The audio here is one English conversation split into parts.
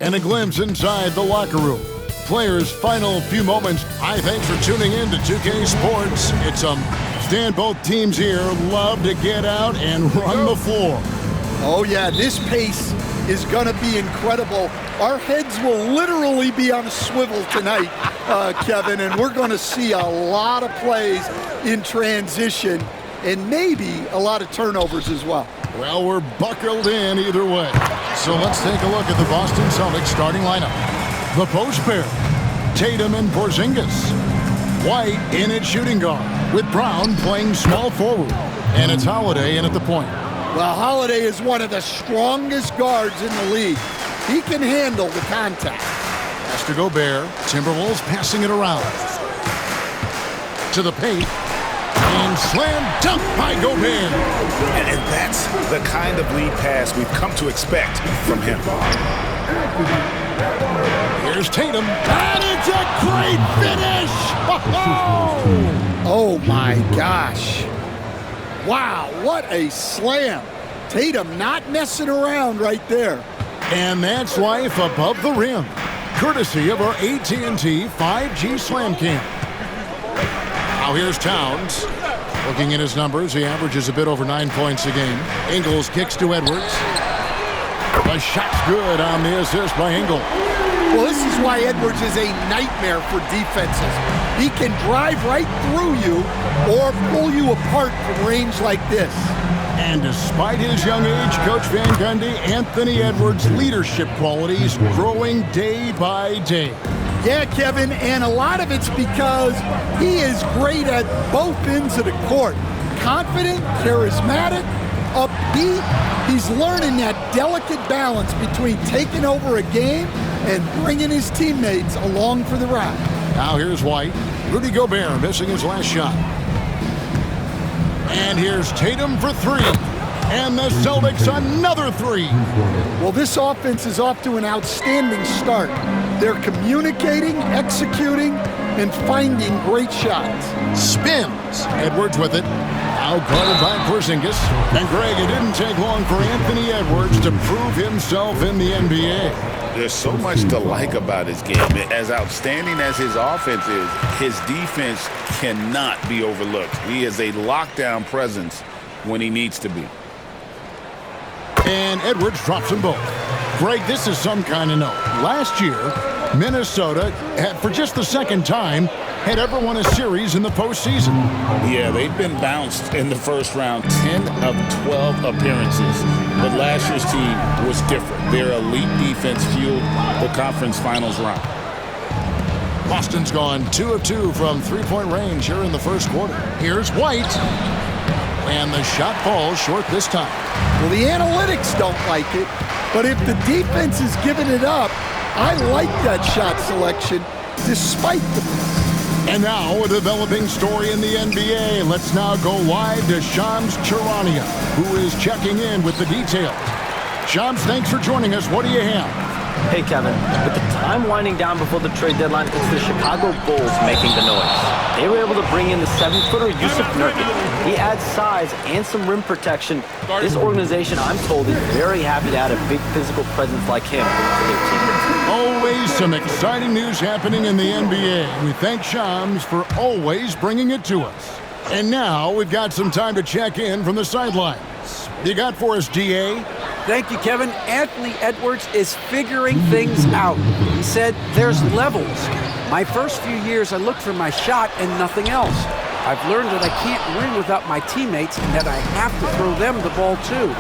And a glimpse inside the locker room. Players' final few moments. Hi, thanks for tuning in to 2K Sports. It's Stan, both teams here love to get out and run the floor. Oh, yeah, this pace is going to be incredible. Our heads will literally be on a swivel tonight, Kevin, and we're going to see a lot of plays in transition and maybe a lot of turnovers as well. Well, we're buckled in either way. So let's take a look at the Boston Celtics starting lineup. The post pair, Tatum and Porzingis. White in at shooting guard, with Brown playing small forward. And it's Holiday in at the point. Well, Holiday is one of the strongest guards in the league. He can handle the contact. Pass to Gobert. Timberwolves passing it around. To the paint. And slam dunk by Gobert. And that's the kind of lead pass we've come to expect from him. Here's Tatum. And it's a great finish! Oh my gosh. Wow, what a slam. Tatum not messing around right there. And that's life above the rim. Courtesy of our AT&T 5G Slam Cam. Now here's Towns. Looking at his numbers, he averages a bit over 9 points a game. Ingles kicks to Edwards. The shot's good on the assist by Ingles. Well, this is why Edwards is a nightmare for defenses. He can drive right through you or pull you apart from range like this. And despite his young age, Coach Van Gundy, Anthony Edwards' leadership qualities growing day by day. Yeah, Kevin, and a lot of it's because he is great at both ends of the court. Confident, charismatic, upbeat. He's learning that delicate balance between taking over a game and bringing his teammates along for the ride. Now here's White. Rudy Gobert missing his last shot. And here's Tatum for three. And the Celtics another three. Well, this offense is off to an outstanding start. They're communicating, executing, and finding great shots. Spins. Edwards with it. Now guarded by Porzingis. And Greg, it didn't take long for Anthony Edwards to prove himself in the NBA. There's so much to like about his game. As outstanding as his offense is, his defense cannot be overlooked. He is a lockdown presence when he needs to be. And Edwards drops them both. Greg, this is some kind of note. Last year, Minnesota, for just the second time, had ever won a series in the postseason. Yeah, they've been bounced in the first round 10 of 12 appearances. But last year's team was different. Their elite defense fueled the conference finals run. Boston's gone 2 of 2 from three-point range here in the first quarter. Here's White. And the shot falls short this time. Well, the analytics don't like it, but if the defense is giving it up, I like that shot selection despite the miss. And now a developing story in the NBA. Let's now go live to Shams Charania, who is checking in with the details. Shams, thanks for joining us. What do you have? Hey, Kevin. With the time winding down before the trade deadline, it's the Chicago Bulls making the noise. They were able to bring in the 7-footer Yusuf Nurkic. He adds size and some rim protection. This organization, I'm told, is very happy to add a big physical presence like him to their team. Always some exciting news happening in the NBA. We thank Shams for always bringing it to us. And now we've got some time to check in from the sidelines. You got for us, DA? Thank you, Kevin. Anthony Edwards is figuring things out. He said, there's levels. My first few years, I looked for my shot and nothing else. I've learned that I can't win without my teammates and that I have to throw them the ball too.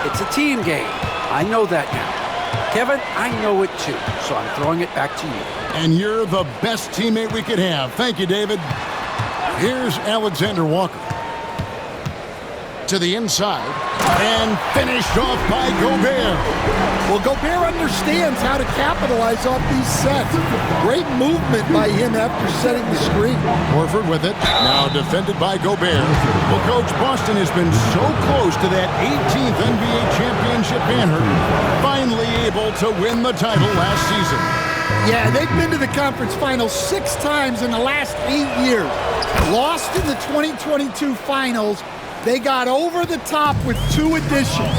It's a team game. I know that now. Kevin, I know it too, so I'm throwing it back to you. And you're the best teammate we could have. Thank you, David. Here's Alexander Walker. To the inside. And finished off by Gobert. Well, Gobert understands how to capitalize off these sets. Great movement by him after setting the screen. Horford with it. Now defended by Gobert. Well, Coach, Boston has been so close to that 18th NBA championship banner. Finally able to win the title last season. Yeah, they've been to the conference finals 6 times in the last 8 years. Lost in the 2022 finals They got over the top with 2 additions.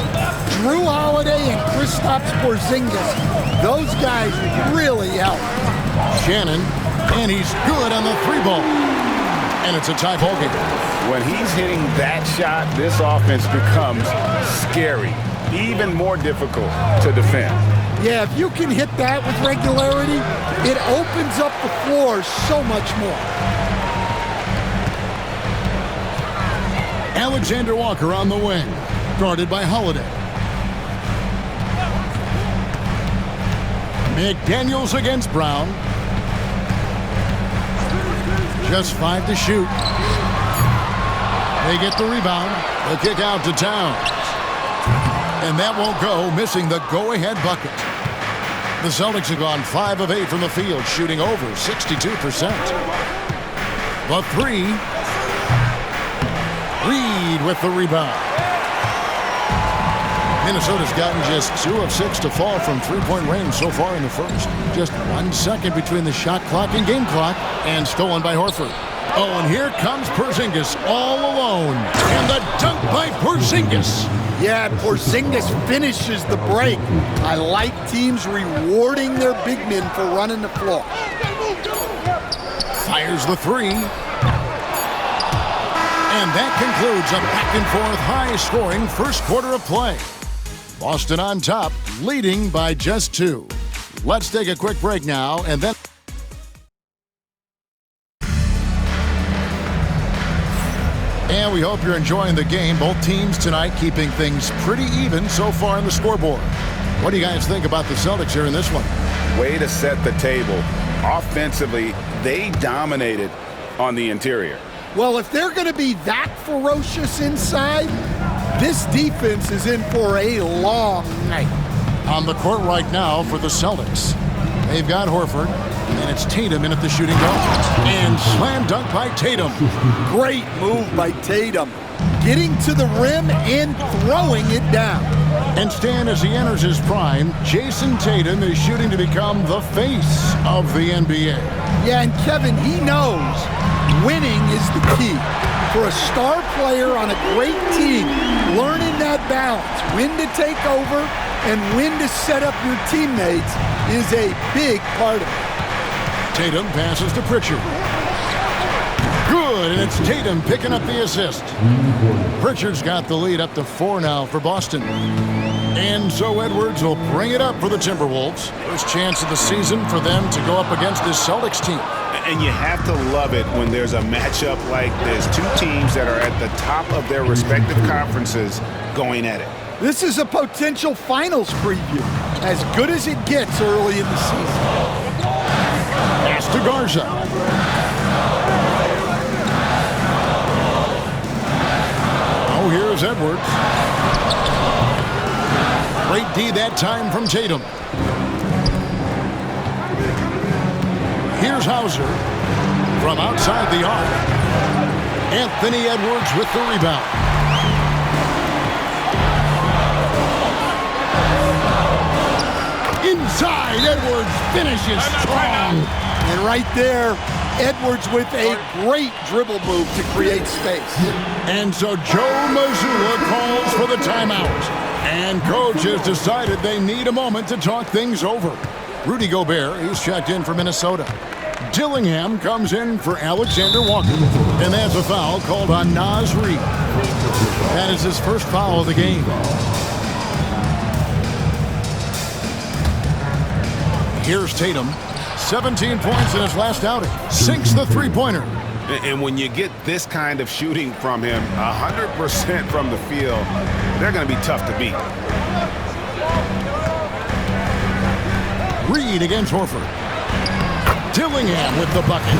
Drew Holiday and Kristaps Porzingis. Those guys really helped. Shannon, and he's good on the 3-ball. And it's a tie ball game. When he's hitting that shot, this offense becomes scary, even more difficult to defend. Yeah, if you can hit that with regularity, it opens up the floor so much more. Alexander Walker on the wing, guarded by Holiday. McDaniels against Brown. Just 5 to shoot. They get the rebound. The kick out to Towns. And that won't go, missing the go-ahead bucket. The Celtics have gone 5 of 8 from the field, shooting over 62%. The 3. Reed with the rebound. Minnesota's gotten just 2 of 6 to fall from three-point range so far in the first. Just 1 second between the shot clock and game clock, and stolen by Horford. Oh, and here comes Porzingis all alone. And the dunk by Porzingis. Yeah, Porzingis finishes the break. I like teams rewarding their big men for running the floor. Fires the 3. And that concludes a back-and-forth, high-scoring first quarter of play. Boston on top, leading by just 2. Let's take a quick break now, and then... And we hope you're enjoying the game. Both teams tonight keeping things pretty even so far on the scoreboard. What do you guys think about the Celtics here in this one? Way to set the table. Offensively, they dominated on the interior. Well, if they're going to be that ferocious inside, this defense is in for a long night. On the court right now for the Celtics, they've got Horford, and it's Tatum in at the shooting guard. And slam dunk by Tatum. Great move by Tatum. Getting to the rim and throwing it down. And Stan, as he enters his prime, Jason Tatum is shooting to become the face of the NBA. Yeah, and Kevin, he knows winning is the key. For a star player on a great team, learning that balance, when to take over and when to set up your teammates, is a big part of it. Tatum passes to Pritchard. Good, and it's Tatum picking up the assist. Pritchard's got the lead up to 4 now for Boston. And so Edwards will bring it up for the Timberwolves. First chance of the season for them to go up against this Celtics team. And you have to love it when there's a matchup like this. 2 teams that are at the top of their respective conferences going at it. This is a potential finals preview, as good as it gets early in the season. Pass to Garza. Oh, here's Edwards. Great D that time from Tatum. Here's Hauser from outside the arc. Anthony Edwards with the rebound. Inside, Edwards finishes strong. And right there, Edwards with a great dribble move to create space. And so Joe Mazzulla calls for the timeout. And coach has decided they need a moment to talk things over. Rudy Gobert, he's checked in for Minnesota. Dillingham comes in for Alexander Walker. And that's a foul called on Naz Reid. That is his first foul of the game. Here's Tatum. 17 points in his last outing. Sinks the three-pointer. And when you get this kind of shooting from him, 100% from the field, they're going to be tough to beat. Reed against Horford. Dillingham with the bucket.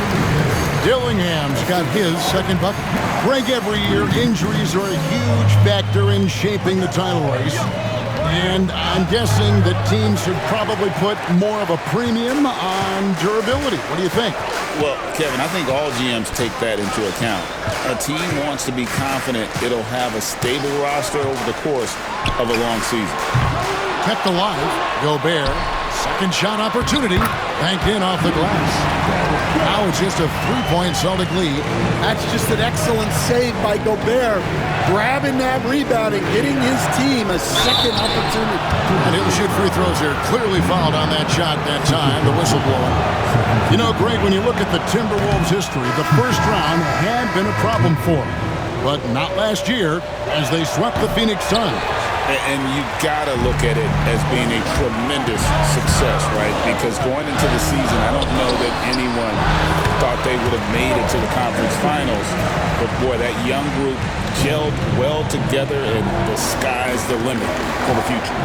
Dillingham's got his second bucket. Greg, every year, injuries are a huge factor in shaping the title race. And I'm guessing that teams should probably put more of a premium on durability. What do you think? Well, Kevin, I think all GMs take that into account. A team wants to be confident it'll have a stable roster over the course of a long season. Kept alive. Gobert. Second shot opportunity. Banked in off the glass. Now it's just a 3-point Celtic lead. That's just an excellent save by Gobert, grabbing that rebound and getting his team a second opportunity. And he'll shoot free throws here. Clearly fouled on that shot that time, the whistle blowing. You know, Greg, when you look at the Timberwolves' history, the first round had been a problem for them. But not last year, as they swept the Phoenix Suns. And you got to look at it as being a tremendous success, right? Because going into the season, I don't know that anyone thought they would have made it to the conference finals. But, boy, that young group gelled well together, and the sky's the limit for the future.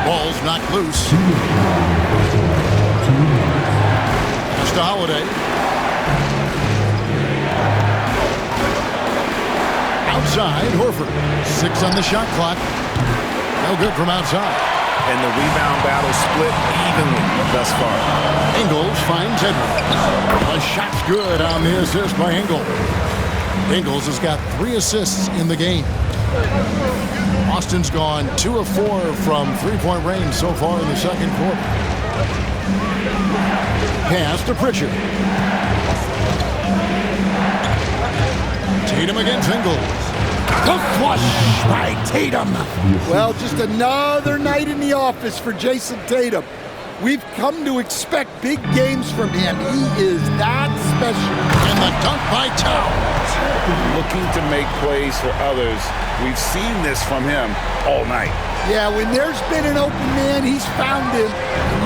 Ball's knocked loose. Just a Holiday. Outside, Horford. 6 on the shot clock. No good from outside. And the rebound battle split evenly thus far. Ingles finds Edwards. A shot's good on the assist by Ingles. Ingles has got 3 assists in the game. Austin's gone 2 of 4 from three-point range so far in the second quarter. Pass to Pritchard. Tatum against Ingles. The flush by Tatum. Well, just another night in the office for Jason Tatum. We've come to expect big games from him. He is that special. And the dunk by Towns. Looking to make plays for others. We've seen this from him all night. Yeah, when there's been an open man, he's found him.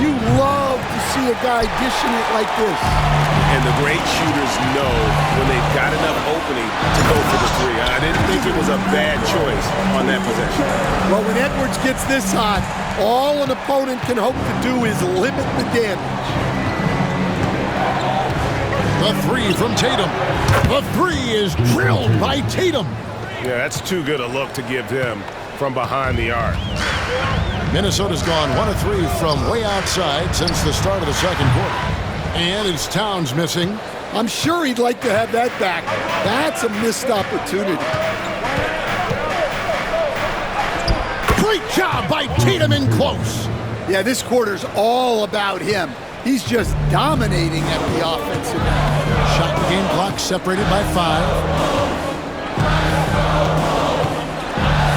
You love to see a guy dishing it like this. And the great shooters know when they've got enough opening to go for the three. I didn't think it was a bad choice on that possession. Well, when Edwards gets this hot, all an opponent can hope to do is limit the damage. The 3 from Tatum. The 3 is drilled by Tatum. Yeah, that's too good a look to give him from behind the arc. Minnesota's gone 1 of 3 from way outside since the start of the second quarter. And it's Towns missing. I'm sure he'd like to have that back. That's a missed opportunity. Great job by Tatum in close. Yeah, this quarter's all about him. He's just dominating at the offensive end. Shot and game clock separated by 5.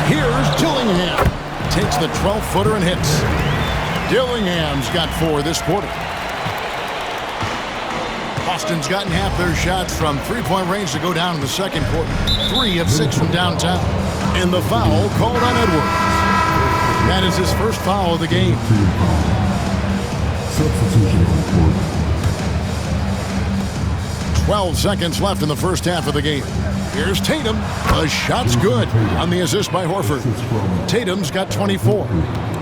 Here's Dillingham. Takes the 12-footer and hits. Dillingham's got 4 this quarter. Boston's gotten half their shots from three-point range to go down in the second quarter. 3 of 6 from downtown. And the foul called on Edwards. That is his first foul of the game. Substitution report. 12 seconds left in the first half of the game. Here's Tatum. The shot's good on the assist by Horford. Tatum's got 24.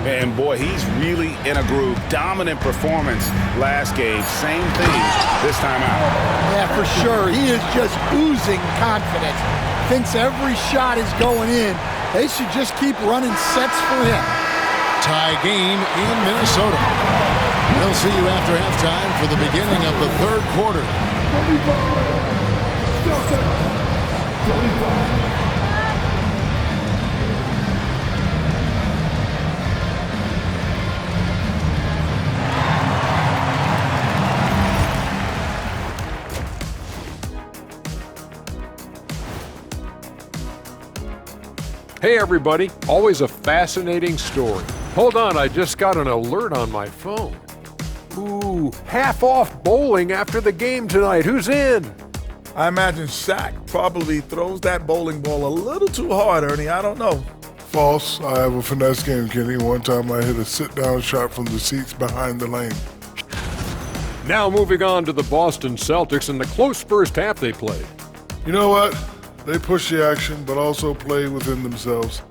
And, boy, he's really in a groove. Dominant performance last game. Same thing this time out. Yeah, for sure. He is just oozing confidence. Thinks every shot is going in. They should just keep running sets for him. Tie game in Minnesota. We'll see you after halftime for the beginning of the third quarter. Hey everybody, always a fascinating story. Hold on, I just got an alert on my phone. Ooh, half off bowling after the game tonight. Who's in? I imagine Shaq probably throws that bowling ball a little too hard, Ernie. I don't know. False. I have a finesse game, Kenny. One time I hit a sit-down shot from the seats behind the lane. Now moving on to the Boston Celtics and the close first half they played. You know what? They push the action, but also play within themselves.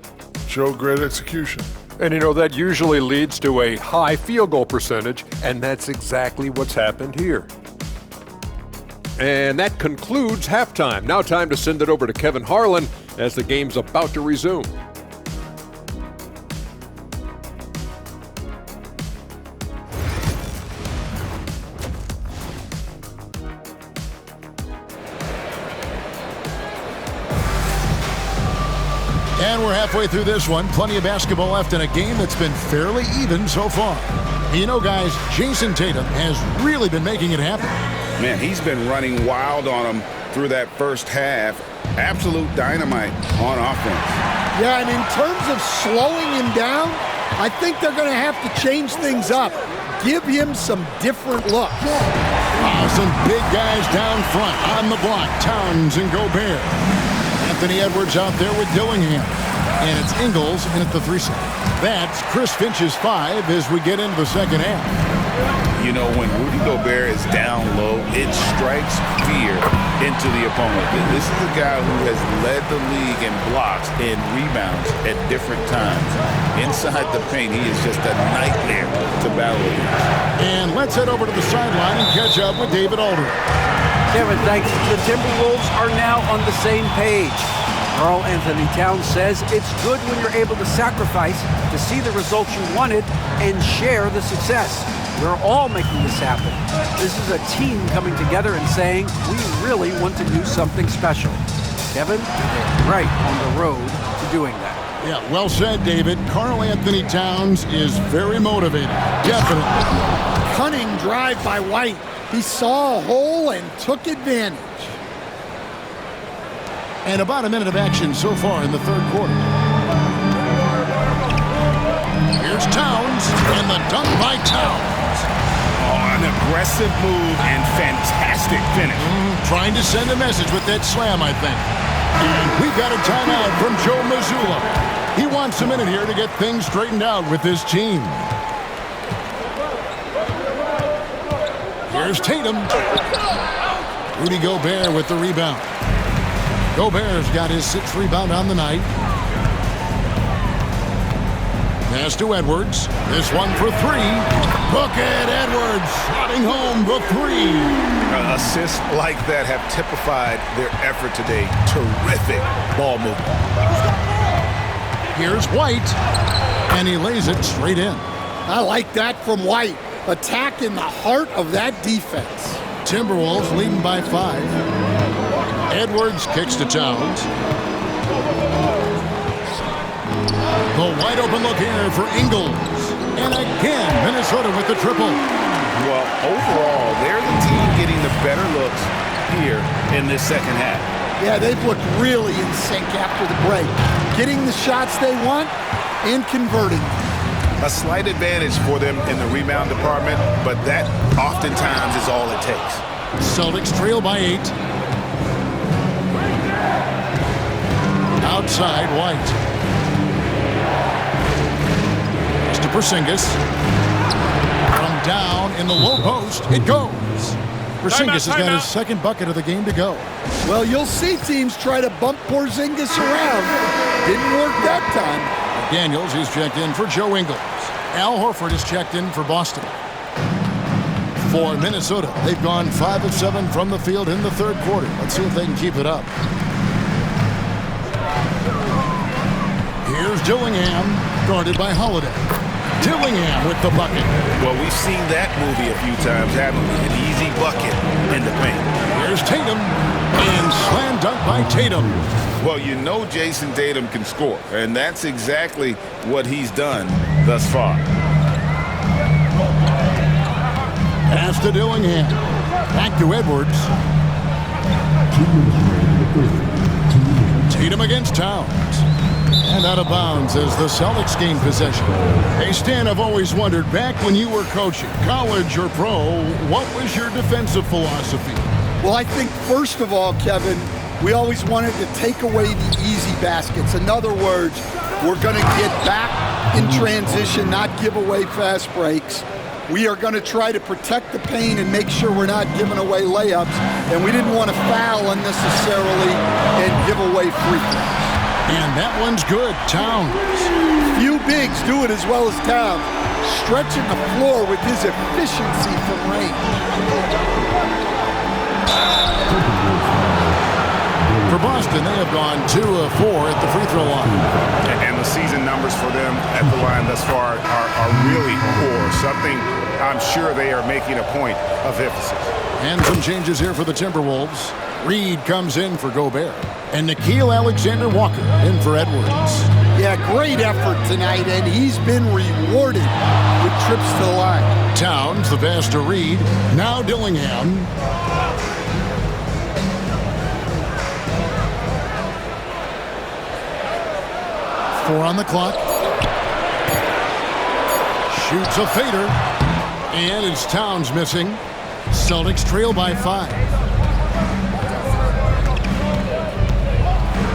Show great execution. And you know, that usually leads to a high field goal percentage, and that's exactly what's happened here. And that concludes halftime. Now time to send it over to Kevin Harlan as the game's about to resume. And we're halfway through this one. Plenty of basketball left in a game that's been fairly even so far. You know, guys, Jason Tatum has really been making it happen. Man, he's been running wild on him through that first half. Absolute dynamite on offense. Yeah, and in terms of slowing him down, I think they're going to have to change things up. Give him some different looks. Some big guys down front on the block. Towns and Gobert. Anthony Edwards out there with Dillingham. And it's Ingles in at the 3-set. That's Chris Finch's 5 as we get into the second half. You know, when Rudy Gobert is down low, it strikes fear into the opponent. This is a guy who has led the league in blocks and rebounds at different times. Inside the paint, he is just a nightmare to battle against. And let's head over to the sideline and catch up with David Aldridge. Kevin, thanks. The Timberwolves are now on the same page. Karl Anthony Towns says it's good when you're able to sacrifice to see the results you wanted and share the success. We're all making this happen. This is a team coming together and saying, we really want to do something special. Kevin, they're right on the road to doing that. Yeah, well said, David. Karl Anthony Towns is very motivated. Definitely. Cunning drive by White. He saw a hole and took advantage. And about a minute of action so far in the third quarter. Here's Towns, and the dunk by Towns. Oh, an aggressive move and fantastic finish. Trying to send a message with that slam, I think. And we've got a timeout from Joe Mazzulla. He wants a minute here to get things straightened out with his team. Here's Tatum. Rudy Gobert with the rebound. Gobert's got his 6th rebound on the night. Pass to Edwards. This one for 3. Bucket. Edwards slotting home the 3. Assists like that have typified their effort today. Terrific ball movement. Here's White, and he lays it straight in. I like that from White. Attack in the heart of that defense. Timberwolves leading by 5. Edwards kicks to Towns. The wide open look here for Ingles. And again, Minnesota with the triple. Well, overall, they're the team getting the better looks here in this second half. Yeah, they've looked really in sync after the break. Getting the shots they want and converting. A slight advantage for them in the rebound department, but that oftentimes is all it takes. Celtics trail by 8. Outside, White. Pass to Porzingis. From down in the low post, it goes. Porzingis has got his 2nd bucket of the game to go. Well, you'll see teams try to bump Porzingis around. Didn't work that time. Daniels, he's checked in for Joe Ingles. Al Horford is checked in for Boston. For Minnesota, they've gone 5 of 7 from the field in the third quarter. Let's see if they can keep it up. Here's Dillingham, guarded by Holiday. Dillingham with the bucket. Well, we've seen that movie a few times, haven't we? An easy bucket in the paint. Here's Tatum, and slam dunk by Tatum. Well, you know Jason Tatum can score, and that's exactly what he's done thus far. Pass to Dillingham. Back to Edwards. Tatum against Towns. And out of bounds as the Celtics gain possession. Hey, Stan, I've always wondered, back when you were coaching, college or pro, what was your defensive philosophy? Well, I think first of all, Kevin, we always wanted to take away the easy baskets. In other words, we're going to get back in transition, not give away fast breaks. We are going to try to protect the paint and make sure we're not giving away layups. And we didn't want to foul unnecessarily and give away free throws. And that one's good. Towns. Few bigs do it as well as Towns, stretching the floor with his efficiency from range. For Boston, they have gone 2 of 4 at the free throw line. And the season numbers for them at the line thus far are really poor. Something I'm sure they are making a point of emphasis. And some changes here for the Timberwolves. Reed comes in for Gobert. And Nickeil Alexander-Walker in for Edwards. Yeah, great effort tonight, and he's been rewarded with trips to the line. Towns, the pass to Reed. Now Dillingham. Four on the clock. Shoots a fader. And it's Towns missing. Celtics trail by 5.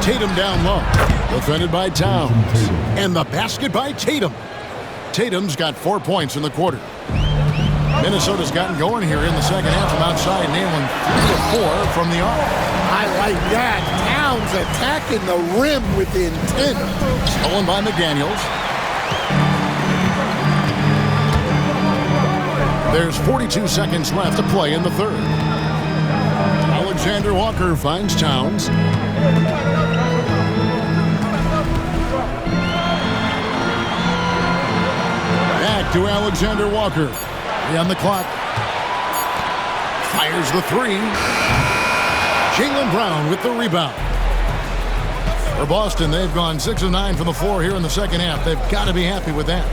Tatum down low. Defended by Towns. And the basket by Tatum. Tatum's got 4 points in the quarter. Minnesota's gotten going here in the second half from outside, nailing 3 of 4 from the arc. I like that. Towns attacking the rim with intent. Stolen by McDaniels. There's 42 seconds left to play in the third. Alexander Walker finds Towns. Back to Alexander Walker. 3 on the clock. Fires the 3. Jaylen Brown with the rebound. For Boston, they've gone 6 of 9 from the floor here in the second half. They've got to be happy with that.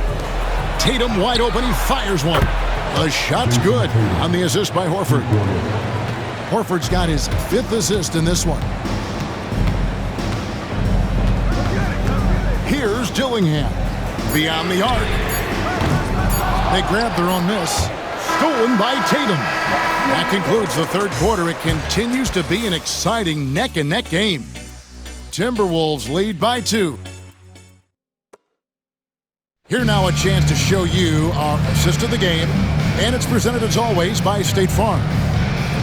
Tatum wide open. He fires one. The shot's good on the assist by Horford. Horford's got his 5th assist in this one. Here's Dillingham. Beyond the arc. They grab their own miss. Stolen by Tatum. That concludes the third quarter. It continues to be an exciting neck-and-neck game. Timberwolves lead by 2. Here now a chance to show you our assist of the game. And it's presented as always by State Farm.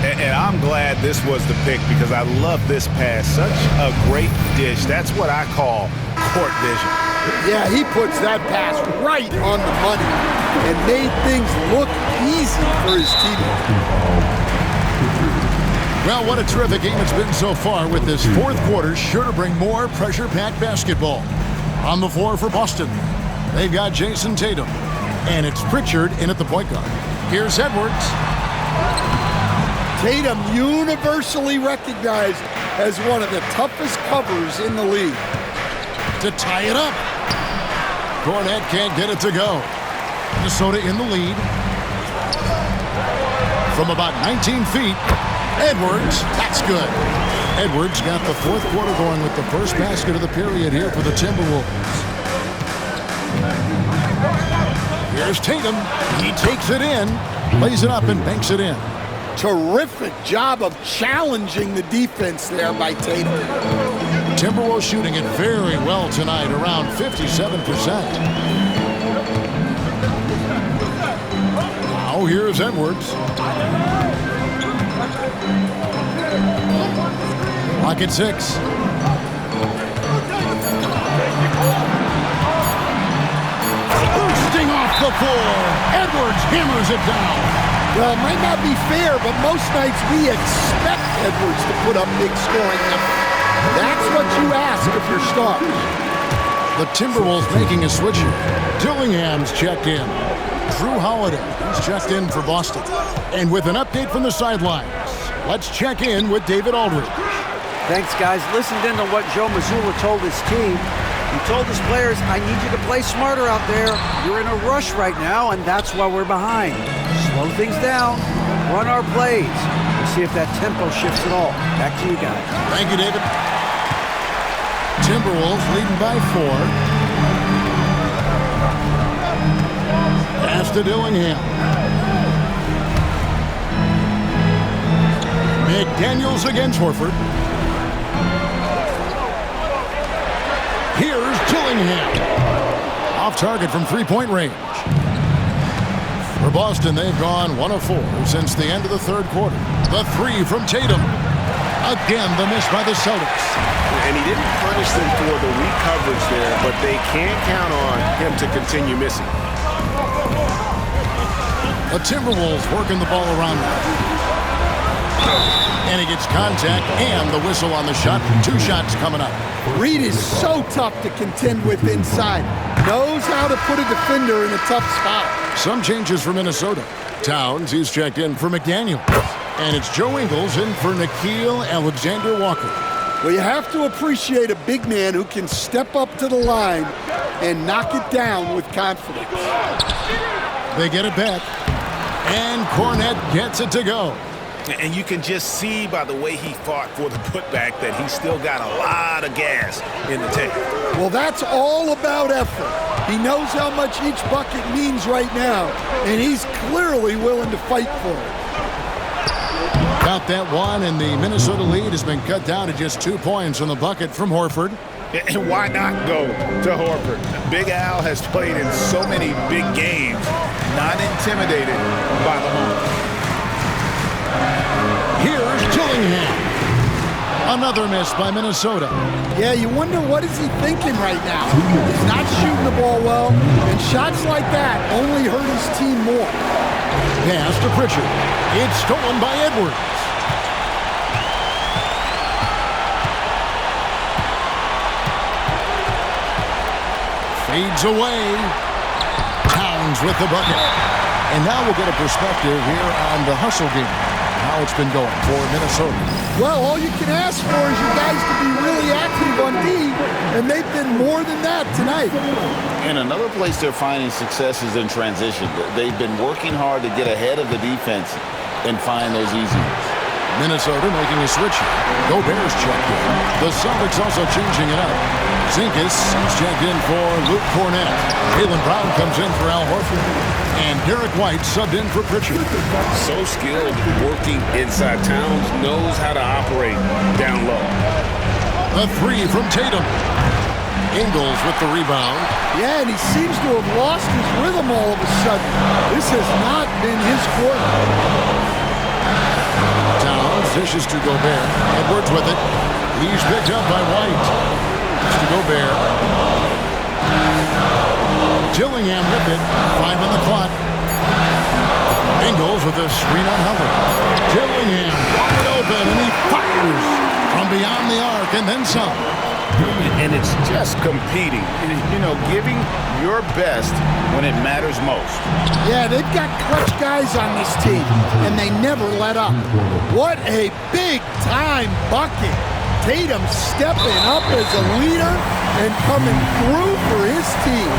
And I'm glad this was the pick because I love this pass. Such a great dish. That's what I call court vision. Yeah, he puts that pass right on the money and made things look easy for his teammate. Well, what a terrific game it's been so far with this fourth quarter. Sure to bring more pressure-packed basketball. On the floor for Boston, they've got Jason Tatum. And it's Pritchard in at the point guard. Here's Edwards. Tatum universally recognized as one of the toughest covers in the league. To tie it up. Cornette can't get it to go. Minnesota in the lead. From about 19 feet, Edwards, that's good. Edwards got the fourth quarter going with the first basket of the period here for the Timberwolves. Here's Tatum. He takes it in, lays it up, and banks it in. Terrific job of challenging the defense there by Tatum. Timberwolves shooting it very well tonight, around 57%. Now here's Edwards. Clock at 6. Bursting off the floor. Edwards hammers it down. Well, it might not be fair, but most nights we expect Edwards to put up big scoring numbers. That's what you ask of your stars. The Timberwolves making a switch here. Dillingham's checked in. Drew Holiday is checked in for Boston. And with an update from the sidelines, let's check in with David Aldridge. Thanks, guys. Listened in to what Joe Mazzulla told his team. He told his players, I need you to play smarter out there. You're in a rush right now, and that's why we're behind. Slow things down. Run our plays. We'll see if that tempo shifts at all. Back to you guys. Thank you, David. Timberwolves leading by 4. Pass to Dillingham. McDaniels against Horford. Here's Dillingham. Off target from three-point range. For Boston, they've gone 1 of 4 since the end of the third quarter. The 3 from Tatum. Again, the miss by the Celtics. And he didn't punish them for the weak coverage there, but they can't count on him to continue missing. The Timberwolves working the ball around them. And he gets contact and the whistle on the shot. 2 shots coming up. Reed is so tough to contend with inside. Knows how to put a defender in a tough spot. Some changes for Minnesota. Towns, he's checked in for McDaniels. And it's Joe Ingles in for Nickeil Alexander-Walker. Well, you have to appreciate a big man who can step up to the line and knock it down with confidence. They get it back. And Cornette gets it to go. And you can just see by the way he fought for the putback that he's still got a lot of gas in the tank. Well, that's all about effort. He knows how much each bucket means right now, and he's clearly willing to fight for it. Count that one, and the Minnesota lead has been cut down to just 2 points on the bucket from Horford. And why not go to Horford? Big Al has played in so many big games, not intimidated by the moment. Here's Dillingham. Another miss by Minnesota. Yeah, you wonder what is he thinking right now. He's not shooting the ball well, and shots like that only hurt his team more. Pass to Pritchard. It's stolen by Edwards. Fades away. Towns with the bucket. And now we'll get a perspective here on the hustle game. How it's been going for Minnesota. Well, all you can ask for is you guys to be really active on D, and they've been more than that tonight. And another place they're finding success is in transition. They've been working hard to get ahead of the defense and find those easy ones. Minnesota making a switch. Gobert's checked in. The Celtics also changing it up. Zinkas is checked in for Luke Cornett. Jaylen Brown comes in for Al Horford. And Derek White subbed in for Pritchard. So skilled working inside. Towns knows how to operate down low. The three from Tatum. Ingles with the rebound. Yeah, and he seems to have lost his rhythm all of a sudden. This has not been his quarter. Towns dishes to Gobert. Edwards with it. He's picked up by White. It's to Gobert. Dillingham with it. 5 on the clock. Ingles with a screen on Howard. Dillingham wide open, and he fires from beyond the arc and then some. And it's just competing, you know, giving your best when it matters most. Yeah, they've got clutch guys on this team, and they never let up. What a big-time bucket. Tatum stepping up as a leader and coming through for his team.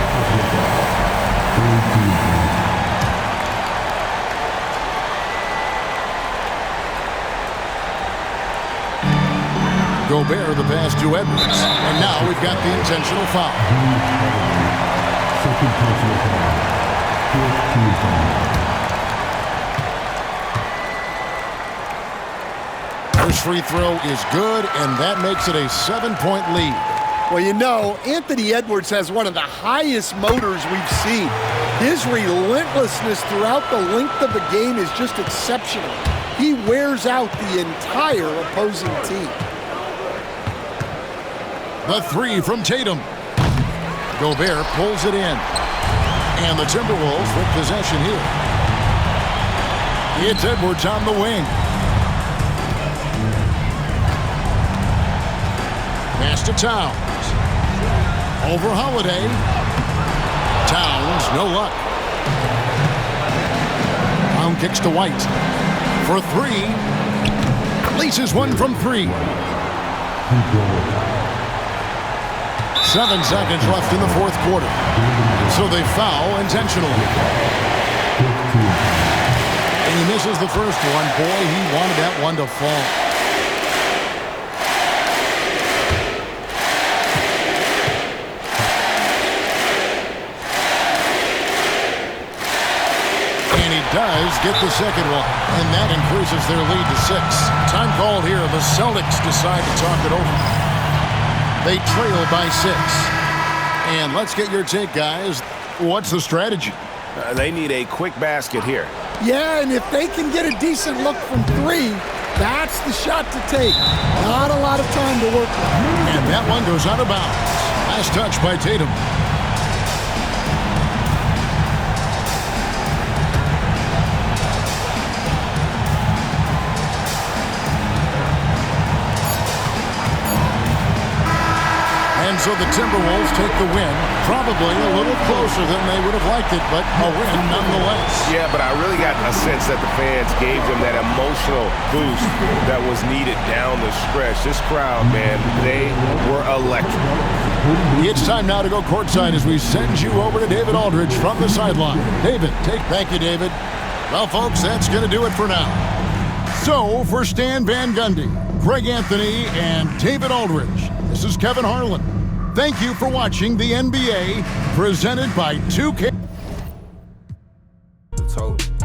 Gobert the pass to Edwards. And now we've got the intentional foul. Second personal foul. First free throw is good, and that makes it a 7-point lead. Well, you know, Anthony Edwards has one of the highest motors we've seen. His relentlessness throughout the length of the game is just exceptional. He wears out the entire opposing team. The three from Tatum. Gobert pulls it in. And the Timberwolves with possession here. It's Edwards on the wing. Pass to Towns. Over Holiday. Towns, no luck. Brown kicks to White. For three. Laces one from three. 7 seconds left in the fourth quarter. So they foul intentionally. And he misses the first one. Boy, he wanted that one to fall. And he does get the second one. And that increases their lead to 6. Time called here. The Celtics decide to talk it over. They trail by 6. And let's get your take, guys. What's the strategy? They need a quick basket here. Yeah, and if they can get a decent look from 3, that's the shot to take. Not a lot of time to work with. And that one goes out of bounds. Last touch by Tatum. So the Timberwolves take the win, probably a little closer than they would have liked it, but a win nonetheless. Yeah, but I really got a sense that the fans gave them that emotional boost that was needed down the stretch. This crowd, man, they were electric. It's time now to go courtside as we send you over to David Aldridge from the sideline. David, thank you, David. Well, folks, that's going to do it for now. So, for Stan Van Gundy, Greg Anthony, and David Aldridge, this is Kevin Harlan. Thank you for watching the NBA, presented by 2K. Total.